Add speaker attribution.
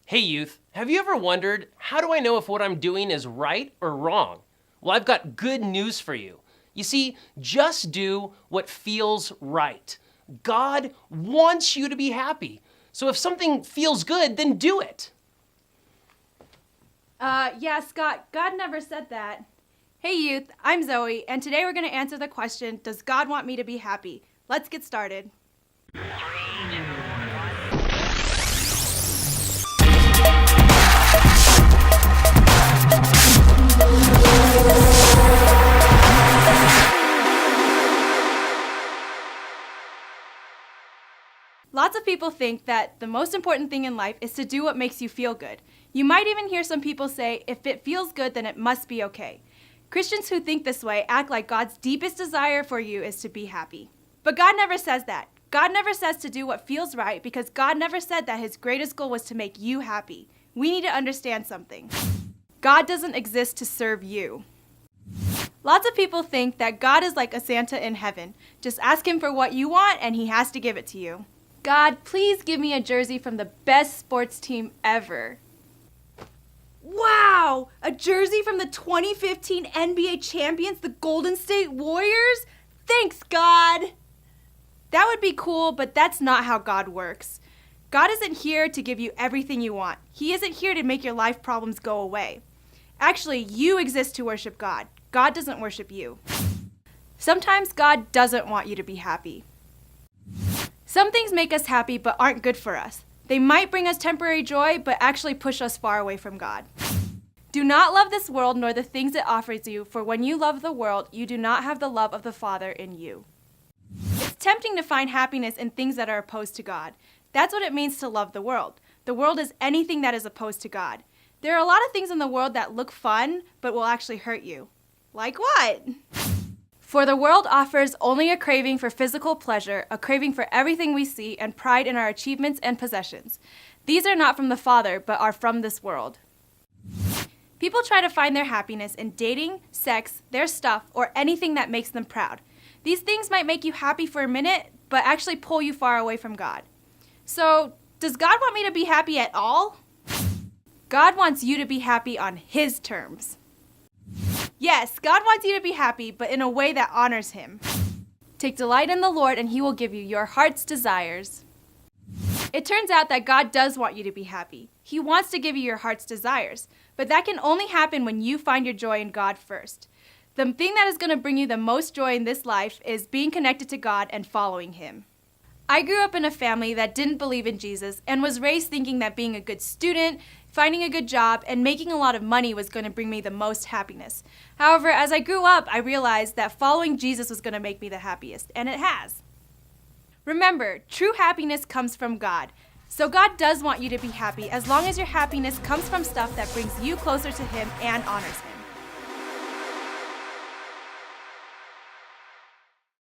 Speaker 1: Hey youth, have you ever wondered, how do I know if what I'm doing is right or wrong? Well, I've got good news for you. You see, just do what feels right. God wants you to be happy. So if something feels good, then do it.
Speaker 2: Yeah, Scott, God never said that. Hey youth, I'm Zoe, and today we're going to answer the question, does God want me to be happy? Let's get started. Lots of people think that the most important thing in life is to do what makes you feel good. You might even hear some people say, if it feels good, then it must be okay. Christians who think this way act like God's deepest desire for you is to be happy. But God never says that. God never says to do what feels right because God never said that His greatest goal was to make you happy. We need to understand something. God doesn't exist to serve you. Lots of people think that God is like a Santa in heaven. Just ask Him for what you want and He has to give it to you. God, please give me a jersey from the best sports team ever. Wow! A jersey from the 2015 NBA champions, the Golden State Warriors? Thanks, God! That would be cool, but that's not how God works. God isn't here to give you everything you want. He isn't here to make your life problems go away. Actually, you exist to worship God. God doesn't worship you. Sometimes God doesn't want you to be happy. Some things make us happy but aren't good for us. They might bring us temporary joy, but actually push us far away from God. Do not love this world nor the things it offers you, for when you love the world, you do not have the love of the Father in you. It's tempting to find happiness in things that are opposed to God. That's what it means to love the world. The world is anything that is opposed to God. There are a lot of things in the world that look fun, but will actually hurt you. Like what? For the world offers only a craving for physical pleasure, a craving for everything we see, and pride in our achievements and possessions. These are not from the Father, but are from this world. People try to find their happiness in dating, sex, their stuff, or anything that makes them proud. These things might make you happy for a minute, but actually pull you far away from God. So, does God want me to be happy at all? God wants you to be happy on His terms. Yes, God wants you to be happy, but in a way that honors Him. Take delight in the Lord, and He will give you your heart's desires. It turns out that God does want you to be happy. He wants to give you your heart's desires, but that can only happen when you find your joy in God first. The thing that is going to bring you the most joy in this life is being connected to God and following Him. I grew up in a family that didn't believe in Jesus and was raised thinking that being a good student, finding a good job, and making a lot of money was going to bring me the most happiness. However, as I grew up, I realized that following Jesus was going to make me the happiest, and it has. Remember, true happiness comes from God. So God does want you to be happy as long as your happiness comes from stuff that brings you closer to Him and honors Him.